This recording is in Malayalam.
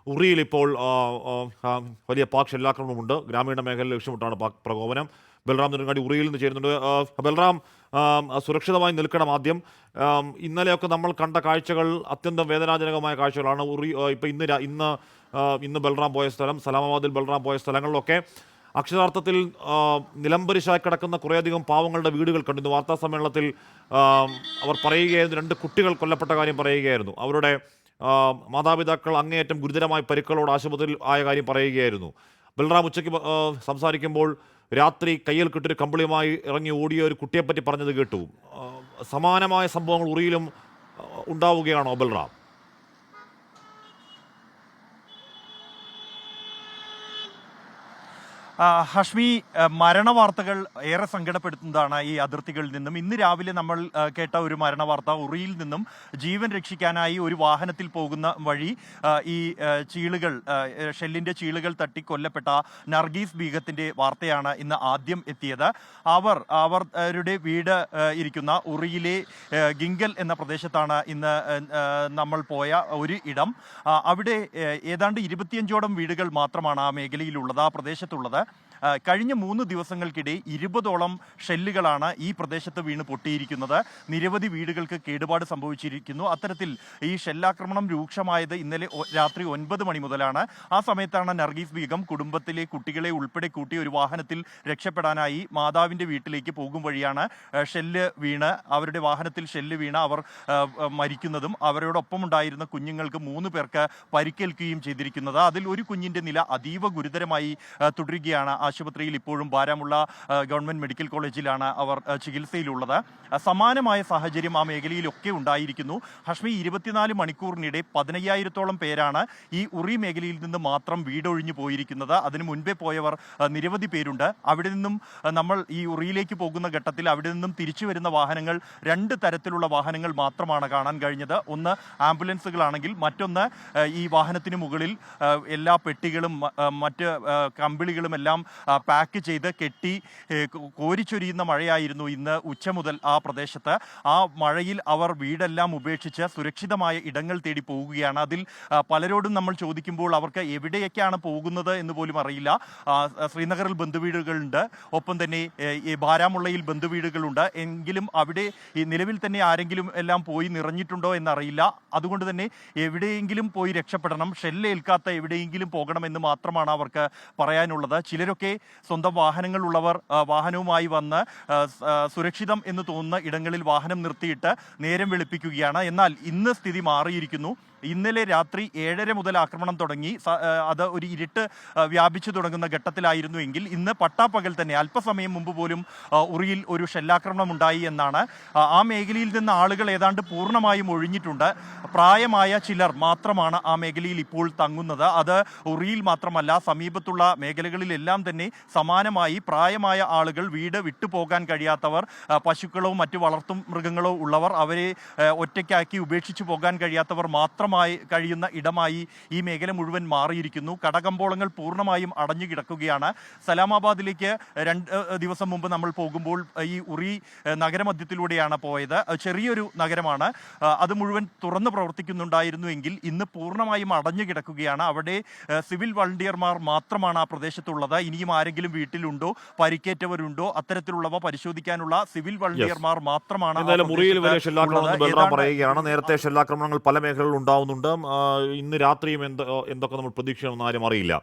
ഉറിയിൽ ഇപ്പോൾ വലിയ പാക് ഷെല്ലാക്രമണമുണ്ട്. ഗ്രാമീണ മേഖലയിൽ ലക്ഷ്യമിട്ടാണ് പാക് പ്രകോപനം. ബൽറാം നെടുങ്ങാടി ഉറിയിൽ നിന്ന് ചേരുന്നുണ്ട്. ബൽറാം, സുരക്ഷിതമായി നിൽക്കണം ആദ്യം. ഇന്നലെയൊക്കെ നമ്മൾ കണ്ട കാഴ്ചകൾ അത്യന്തം വേദനാജനകമായ കാഴ്ചകളാണ്. ഇപ്പം ഇന്ന് ബൽറാം പോയ സ്ഥലം, സലാമാബാദിൽ ബൽറാം പോയ സ്ഥലങ്ങളിലൊക്കെ അക്ഷരാർത്ഥത്തിൽ നിലംപരിശായി കിടക്കുന്ന കുറേയധികം പാവങ്ങളുടെ വീടുകൾ കണ്ടിരുന്നു. വാർത്താ സമ്മേളനത്തിൽ അവർ പറയുകയായിരുന്നു, 2 കുട്ടികൾ കൊല്ലപ്പെട്ട കാര്യം പറയുകയായിരുന്നു. അവരുടെ മാതാപിതാക്കൾ അങ്ങേയറ്റം ഗുരുതരമായ പരിക്കുകളോട് ആശുപത്രിയിൽ ആയ കാര്യം പറയുകയായിരുന്നു. ബൽറാം ഉച്ചയ്ക്ക് സംസാരിക്കുമ്പോൾ രാത്രി കയ്യിൽ കിട്ടൊരു കമ്പിളിയുമായി ഇറങ്ങി ഓടിയ ഒരു കുട്ടിയെപ്പറ്റി പറഞ്ഞത് കേട്ടു. സമാനമായ സംഭവങ്ങൾ ഉറിയിലും ഉണ്ടാവുകയാണോ ബൽറാം? ഹഷ്മി, മരണവാർത്തകൾ ഏറെ സങ്കടപ്പെടുത്തുന്നതാണ് ഈ അതിർത്തികളിൽ നിന്നും. ഇന്ന് രാവിലെ നമ്മൾ കേട്ട ഒരു മരണവാർത്ത, ഉറിയിൽ നിന്നും ജീവൻ രക്ഷിക്കാനായി ഒരു വാഹനത്തിൽ പോകുന്ന വഴി ഈ ഷെല്ലിന്റെ ചീളുകൾ തട്ടി കൊല്ലപ്പെട്ട നർഗീസ് ബീഗത്തിന്റെ വാർത്തയാണ് ഇന്ന് ആദ്യം എത്തിയത്. അവരുടെ വീട് ഇരിക്കുന്ന ഉറിയിലെ ഗിങ്കൽ എന്ന പ്രദേശത്താണ് ഇന്ന് നമ്മൾ പോയ ഒരു ഇടം. അവിടെ ഏതാണ്ട് 25ഓളം വീടുകൾ മാത്രമാണ് ആ മേഖലയിലുള്ളത്, ആ പ്രദേശത്തുള്ളത്. കഴിഞ്ഞ 3 ദിവസങ്ങൾക്കിടെ 20ഓളം ഷെല്ലുകളാണ് ഈ പ്രദേശത്ത് വീണ് പൊട്ടിയിരിക്കുന്നത്. നിരവധി വീടുകൾക്ക് കേടുപാട് സംഭവിച്ചിരിക്കുന്നു. അത്തരത്തിൽ ഈ ഷെല്ലാക്രമണം രൂക്ഷമായത് ഇന്നലെ രാത്രി 9 മണി മുതലാണ്. ആ സമയത്താണ് നർഗീസ് ബീഗം കുടുംബത്തിലെ കുട്ടികളെ ഉൾപ്പെടെ കൂട്ടി ഒരു വാഹനത്തിൽ രക്ഷപ്പെടാനായി മാതാവിൻ്റെ വീട്ടിലേക്ക് പോകും വഴിയാണ് അവരുടെ വാഹനത്തിൽ ഷെല്ല് വീണ് അവർ മരിക്കുന്നതും അവരോടൊപ്പം ഉണ്ടായിരുന്ന കുഞ്ഞുങ്ങൾക്ക് 3 പേർക്ക് പരിക്കേൽക്കുകയും ചെയ്തിരിക്കുന്നത്. അതിൽ ഒരു കുഞ്ഞിൻ്റെ നില അതീവ ഗുരുതരമായി തുടരുകയാണ്. ആശുപത്രിയിൽ ഇപ്പോഴും ബാരാമുള്ള ഗവൺമെന്റ് മെഡിക്കൽ കോളേജിലാണ് അവർ ചികിത്സയിലുള്ളത്. സമാനമായ സാഹചര്യം ആ മേഖലയിലൊക്കെ ഉണ്ടായിരിക്കുന്നു. ഹഷ്മി, 24 മണിക്കൂറിനിടെ 15,000-ഓളം പേരാണ് ഈ ഉറി മേഖലയിൽ നിന്ന് മാത്രം വീടൊഴിഞ്ഞു പോയിരിക്കുന്നത്. അതിനു മുൻപേ പോയവർ നിരവധി പേരുണ്ട്. അവിടെ നിന്നും നമ്മൾ ഈ ഉറിയിലേക്ക് പോകുന്ന ഘട്ടത്തിൽ അവിടെ നിന്നും തിരിച്ചു വരുന്ന വാഹനങ്ങൾ 2 തരത്തിലുള്ള വാഹനങ്ങൾ മാത്രമാണ് കാണാൻ കഴിഞ്ഞത്. ഒന്ന് ആംബുലൻസുകളാണെങ്കിൽ മറ്റൊന്ന് ഈ വാഹനത്തിന് മുകളിൽ എല്ലാ പെട്ടികളും മറ്റ് കമ്പിളികളും എല്ലാം പാക്ക് ചെയ്ത് കെട്ടി കോരിച്ചൊരിയുന്ന മഴയായിരുന്നു ഇന്ന് ഉച്ച മുതൽ ആ പ്രദേശത്ത്. ആ മഴയിൽ അവർ വീടെല്ലാം ഉപേക്ഷിച്ച് സുരക്ഷിതമായ ഇടങ്ങൾ തേടി പോവുകയാണ്. അതിൽ പലരോടും നമ്മൾ ചോദിക്കുമ്പോൾ അവർക്ക് എവിടെയൊക്കെയാണ് പോകുന്നത് എന്ന് പോലും അറിയില്ല. ശ്രീനഗറിൽ ബന്ധുവീടുകളുണ്ട്, ഒപ്പം തന്നെ ബാരാമുള്ളയിൽ ബന്ധുവീടുകളുണ്ട്. എങ്കിലും അവിടെ ഈ നിലവിൽ തന്നെ ആരെങ്കിലും എല്ലാം പോയി നിറഞ്ഞിട്ടുണ്ടോ എന്നറിയില്ല. അതുകൊണ്ട് തന്നെ എവിടെയെങ്കിലും പോയി രക്ഷപ്പെടണം, ഷെല്ലേൽക്കാത്ത എവിടെയെങ്കിലും പോകണമെന്ന് മാത്രമാണ് അവർക്ക് പറയാനുള്ളത്. ചിലരൊക്കെ സ്വന്തം വാഹനങ്ങളുള്ളവർ വാഹനവുമായി വന്ന് സുരക്ഷിതം എന്ന് തോന്നുന്ന ഇടങ്ങളിൽ വാഹനം നിർത്തിയിട്ട് നേരം വെളുപ്പിക്കുകയാണ്. എന്നാൽ ഇന്ന് സ്ഥിതി മാറിയിരിക്കുന്നു. ഇന്നലെ രാത്രി 7:30 മുതൽ ആക്രമണം തുടങ്ങി. അത് ഒരു ഇരുട്ട് വ്യാപിച്ചു തുടങ്ങുന്ന ഘട്ടത്തിലായിരുന്നു എങ്കിൽ ഇന്ന് പട്ടാപ്പകൽ തന്നെ അല്പസമയം മുമ്പ് പോലും ഉറിയിൽ ഒരു ഷെല്ലാക്രമണം ഉണ്ടായി എന്നാണ്. ആ മേഖലയിൽ നിന്ന് ആളുകൾ ഏതാണ്ട് പൂർണ്ണമായും ഒഴിഞ്ഞിട്ടുണ്ട്. പ്രായമായ ചിലർ മാത്രമാണ് ആ മേഖലയിൽ ഇപ്പോൾ തങ്ങുന്നത്. അത് ഉറിയിൽ മാത്രമല്ല, സമീപത്തുള്ള മേഖലകളിലെല്ലാം തന്നെ സമാനമായി പ്രായമായ ആളുകൾ, വീട് വിട്ടുപോകാൻ കഴിയാത്തവർ, പശുക്കളോ മറ്റു വളർത്തു മൃഗങ്ങളോ ഉള്ളവർ, അവരെ ഒറ്റയ്ക്കാക്കി ഉപേക്ഷിച്ചു പോകാൻ കഴിയാത്തവർ മാത്രമായി കഴിയുന്ന ഇടമായി ഈ മേഖല മുഴുവൻ മാറിയിരിക്കുന്നു. കടകമ്പോളങ്ങൾ പൂർണ്ണമായും അടഞ്ഞു കിടക്കുകയാണ്. സലാമാബാദിലേക്ക് 2 ദിവസം മുമ്പ് നമ്മൾ പോകുമ്പോൾ ഈ ഉറി നഗരമധ്യത്തിലൂടെയാണ് പോയത്. ചെറിയൊരു നഗരമാണ്, അത് മുഴുവൻ തുറന്നു പ്രവർത്തിക്കുന്നുണ്ടായിരുന്നു എങ്കിൽ ഇന്ന് പൂർണ്ണമായും അടഞ്ഞു കിടക്കുകയാണ്. അവിടെ സിവിൽ വളണ്ടിയർമാർ മാത്രമാണ് ആ പ്രദേശത്തുള്ളത്. ഇനിയും ആരെങ്കിലും വീട്ടിലുണ്ടോ, പരിക്കേറ്റവരുണ്ടോ, അത്തരത്തിലുള്ളവ പരിശോധിക്കാനുള്ള സിവിൽ വളണ്ടിയർമാർ മാത്രമാണ്. നേരത്തെ ഷെല്ലാക്രമണങ്ങൾ പല മേഖലകളിൽ ഉണ്ടാവുന്നുണ്ട്. ഇന്ന് രാത്രിയും എന്തൊക്കെ നമ്മൾ പ്രതീക്ഷിക്കണമെന്ന് ആരും അറിയില്ല.